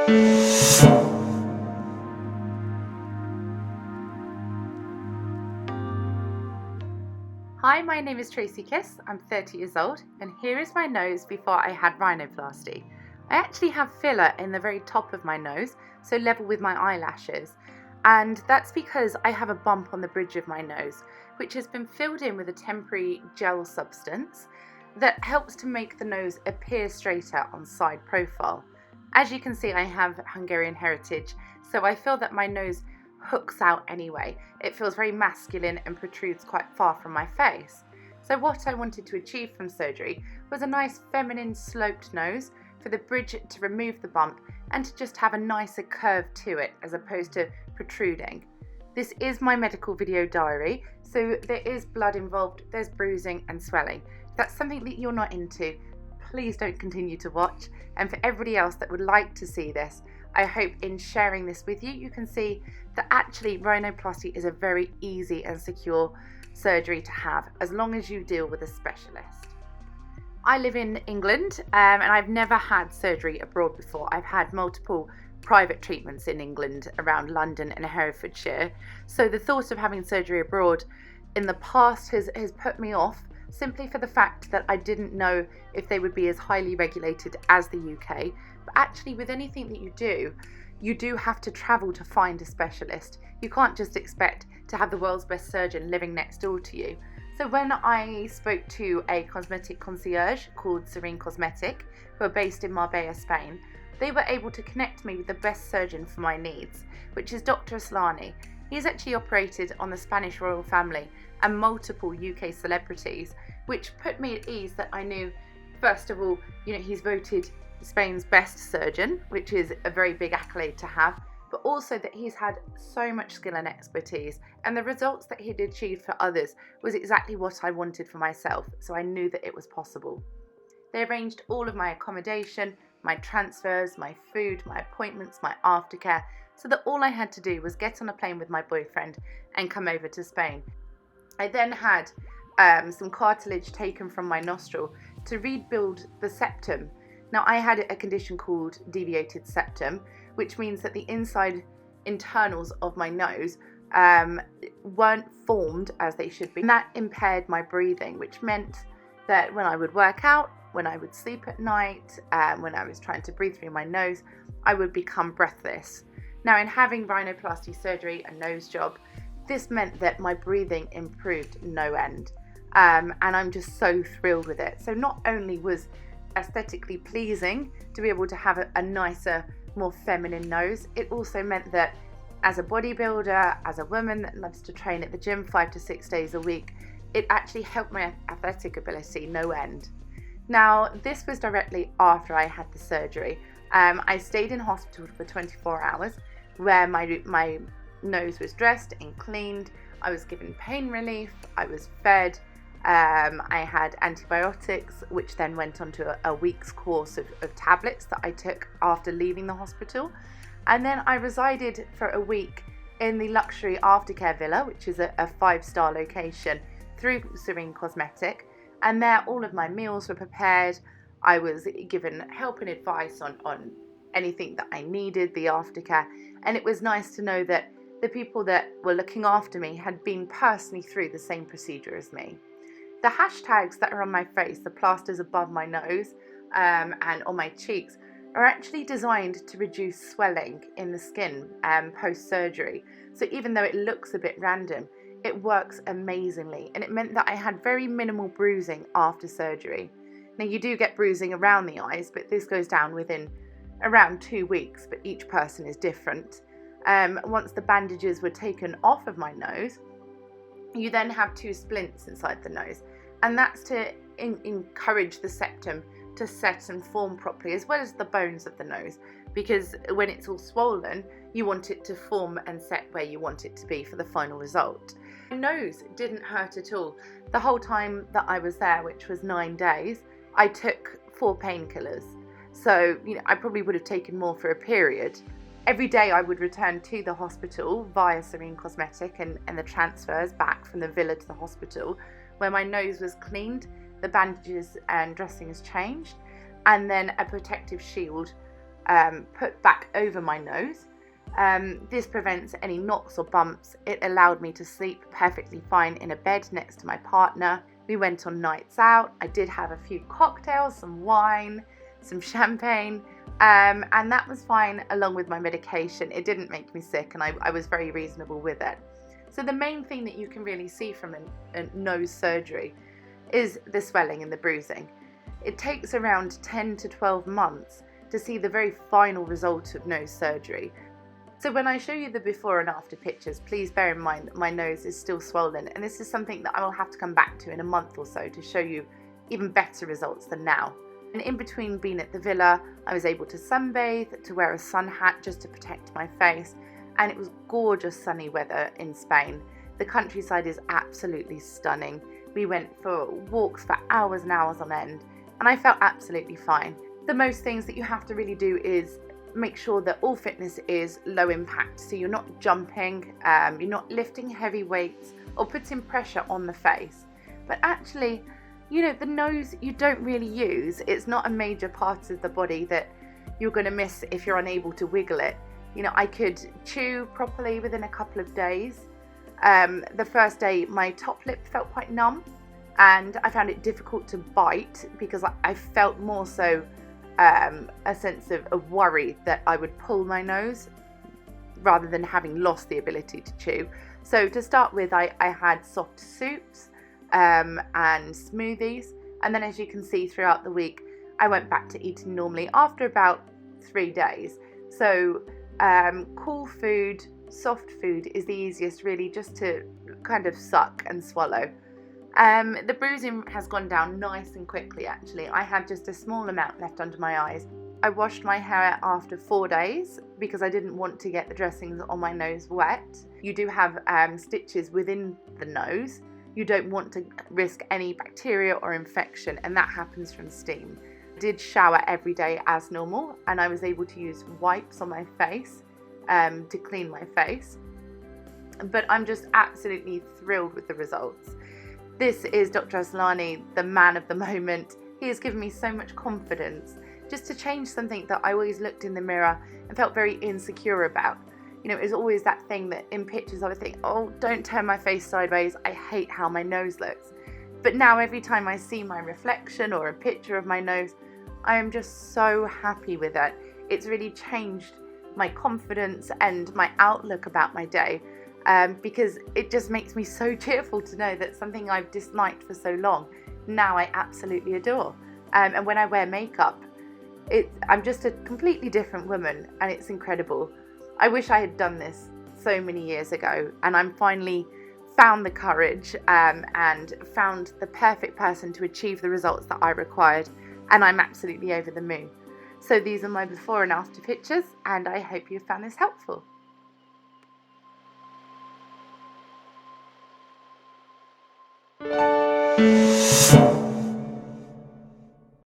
Hi, my name is Tracy. I'm 30 years old, and here is my nose before I had rhinoplasty. I actually have filler in the very top of my nose, so level with my eyelashes, and that's because I have a bump on the bridge of my nose, which has been filled in with a temporary gel substance that helps to make the nose appear straighter on side profile. As you can see, I have Hungarian heritage, so I feel that my nose hooks out anyway. It feels very masculine and protrudes quite far from my face. So what I wanted to achieve from surgery was a nice feminine sloped nose for the bridge to remove the bump and to just have a nicer curve to it as opposed to protruding. This is my medical video diary, so there is blood involved, there's bruising and swelling. If that's something that you're not into, please don't continue to watch. And for everybody else that would like to see this, I hope in sharing this with you, you can see that actually rhinoplasty is a very easy and secure surgery to have as long as you deal with a specialist. I live in England and I've never had surgery abroad before. I've had multiple private treatments in England around London and Herefordshire. So the thought of having surgery abroad in the past has put me off, simply for the fact that I didn't know if they would be as highly regulated as the UK. But actually with anything that you do have to travel to find a specialist. You can't just expect to have the world's best surgeon living next door to you. So when I spoke to a cosmetic concierge called Serene Cosmetic, who are based in Marbella, Spain, they were able to connect me with the best surgeon for my needs, which is Dr. Aslani. He's actually operated on the Spanish royal family and multiple UK celebrities, which put me at ease that I knew, first of all, he's voted Spain's best surgeon, which is a very big accolade to have, but also that he's had so much skill and expertise, and the results that he'd achieved for others was exactly what I wanted for myself, so I knew that it was possible. They arranged all of my accommodation, my transfers, my food, my appointments, my aftercare, so that all I had to do was get on a plane with my boyfriend and come over to Spain. I then had some cartilage taken from my nostril to rebuild the septum. Now, I had a condition called deviated septum, which means that the inside internals of my nose weren't formed as they should be. And that impaired my breathing, which meant that when I would work out, when I would sleep at night, when I was trying to breathe through my nose, I would become breathless. Now, in having rhinoplasty surgery, a nose job, this meant that my breathing improved no end. And I'm just so thrilled with it. So not only was aesthetically pleasing to be able to have a nicer, more feminine nose, it also meant that as a bodybuilder, as a woman that loves to train at the gym 5 to 6 days a week, it actually helped my athletic ability no end. Now, this was directly after I had the surgery. I stayed in hospital for 24 hours where my nose was dressed and cleaned. I was given pain relief, I was fed, I had antibiotics, which then went on to a week's course of tablets that I took after leaving the hospital. And then I resided for a week in the luxury aftercare villa, which is a 5-star location, through Serene Cosmetic. And there all of my meals were prepared. I was given help and advice on anything that I needed, the aftercare. And it was nice to know that the people that were looking after me had been personally through the same procedure as me. The hashtags that are on my face, the plasters above my nose and on my cheeks, are actually designed to reduce swelling in the skin post-surgery. So even though it looks a bit random, it works amazingly, and it meant that I had very minimal bruising after surgery. Now, you do get bruising around the eyes, but this goes down within around 2 weeks, but each person is different. Once the bandages were taken off of my nose, you then have 2 splints inside the nose, and that's to encourage the septum to set and form properly, as well as the bones of the nose, because when it's all swollen, you want it to form and set where you want it to be for the final result. My nose didn't hurt at all. The whole time that I was there, which was 9 days, I took 4 painkillers. So, I probably would have taken more for a period. Every day I would return to the hospital via Serene Cosmetic and the transfers back from the villa to the hospital, where my nose was cleaned, the bandages and dressings changed, and then a protective shield put back over my nose. This prevents any knocks or bumps. It allowed me to sleep perfectly fine in a bed next to my partner. We went on nights out. I did have a few cocktails, some wine, some champagne, and that was fine along with my medication. It didn't make me sick, and I was very reasonable with it. So the main thing that you can really see from a nose surgery is the swelling and the bruising. It takes around 10 to 12 months to see the very final result of nose surgery. So when I show you the before and after pictures, please bear in mind that my nose is still swollen, and this is something that I will have to come back to in a month or so to show you even better results than now. And in between being at the villa, I was able to sunbathe, to wear a sun hat just to protect my face, and it was gorgeous sunny weather in Spain. The countryside is absolutely stunning. We went for walks for hours and hours on end, and I felt absolutely fine. The most things that you have to really do is make sure that all fitness is low impact, so you're not jumping, you're not lifting heavy weights or putting pressure on the face. But actually, you know, the nose you don't really use. It's not a major part of the body that you're going to miss if you're unable to wiggle it. You know, I could chew properly within a couple of days. The first day my top lip felt quite numb, and I found it difficult to bite because I felt more so a sense of worry that I would pull my nose rather than having lost the ability to chew. So to start with, I had soft soups and smoothies, and then as you can see throughout the week I went back to eating normally after about 3 days. So cool food, soft food is the easiest really, just to kind of suck and swallow. The bruising has gone down nice and quickly actually. I had just a small amount left under my eyes. I washed my hair after 4 days because I didn't want to get the dressings on my nose wet. You do have stitches within the nose. You don't want to risk any bacteria or infection, and that happens from steam. I did shower every day as normal, and I was able to use wipes on my face to clean my face. But I'm just absolutely thrilled with the results. This is Dr. Aslani, the man of the moment. He has given me so much confidence just to change something that I always looked in the mirror and felt very insecure about. You know, it's always that thing that in pictures I would think, oh, don't turn my face sideways, I hate how my nose looks. But now every time I see my reflection or a picture of my nose, I am just so happy with it. It's really changed my confidence and my outlook about my day. Because it just makes me so cheerful to know that something I've disliked for so long, now I absolutely adore. And when I wear makeup, I'm just a completely different woman, and it's incredible. I wish I had done this so many years ago, and I'm finally found the courage and found the perfect person to achieve the results that I required, and I'm absolutely over the moon. So these are my before and after pictures, and I hope you found this helpful.